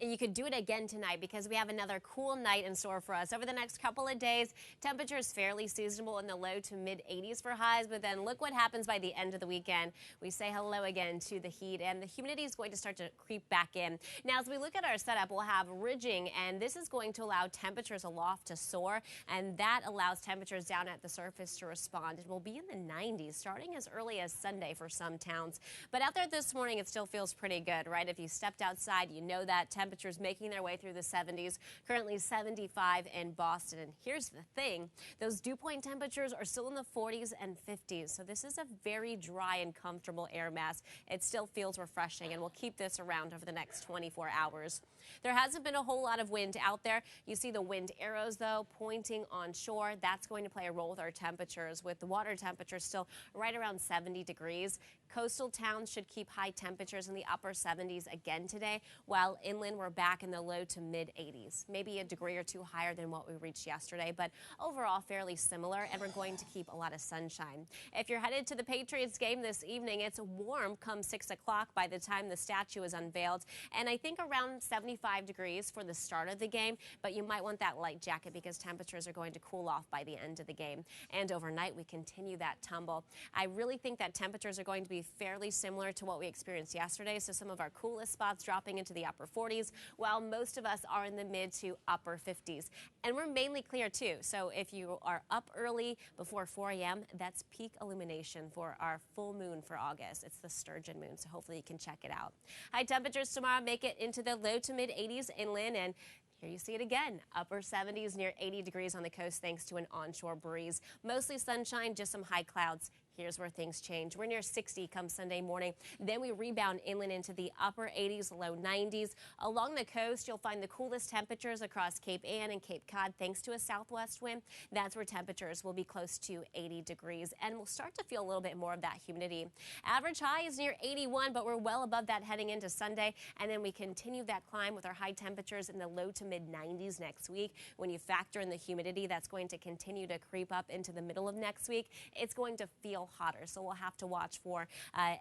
You could do it again tonight because we have another cool night in store for us. Over the next couple of days, temperatures fairly seasonable in the low to mid 80s for highs, but then look what happens by the end of the weekend. We say hello again to the heat, and the humidity is going to start to creep back in. Now, as we look at our setup, we'll have ridging, and this is going to allow temperatures aloft to soar, and that allows temperatures down at the surface to respond. It will be in the 90s starting as early as Sunday for some towns. But out there this morning, it still feels pretty good, right? If you stepped outside, you know that temperatures making their way through the 70s, currently 75 in Boston. And here's the thing, those dew point temperatures are still in the 40s and 50s. So this is a very dry and comfortable air mass. It still feels refreshing, and we'll keep this around over the next 24 hours. There hasn't been a whole lot of wind out there. You see the wind arrows, though, pointing onshore. That's going to play a role with our temperatures, with the water temperature still right around 70 degrees. Coastal towns should keep high temperatures in the upper 70s again today, while inland we're back in the low to mid 80s, maybe a degree or two higher than what we reached yesterday, but overall fairly similar, and we're going to keep a lot of sunshine. If you're headed to the Patriots game this evening, it's warm come 6 o'clock by the time the statue is unveiled, and I think around 75 degrees for the start of the game, but you might want that light jacket because temperatures are going to cool off by the end of the game. And overnight, we continue that tumble. I really think that temperatures are going to be fairly similar to what we experienced yesterday, so some of our coolest spots dropping into the upper 40s, while most of us are in the mid to upper 50s. And we're mainly clear too, so if you are up early before 4 a.m., that's peak illumination for our full moon for August. It's the sturgeon moon, so hopefully you can check it out. High temperatures tomorrow make it into the low to mid 80s inland, and here you see it again, upper 70s near 80 degrees on the coast thanks to an onshore breeze. Mostly sunshine, just some high clouds. Here's where things change. We're near 60 come Sunday morning. Then we rebound inland into the upper 80s, low 90s. Along the coast, you'll find the coolest temperatures across Cape Ann and Cape Cod thanks to a southwest wind. That's where temperatures will be close to 80 degrees, and we'll start to feel a little bit more of that humidity. Average high is near 81, but we're well above that heading into Sunday, and then we continue that climb with our high temperatures in the low to mid 90s next week. When you factor in the humidity, that's going to continue to creep up into the middle of next week. It's going to feel hotter, so we'll have to watch for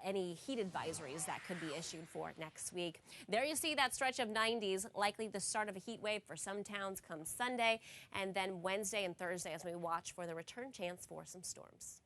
any heat advisories that could be issued for next week. There you see that stretch of 90s, likely the start of a heat wave for some towns come Sunday, and then Wednesday and Thursday as we watch for the return chance for some storms.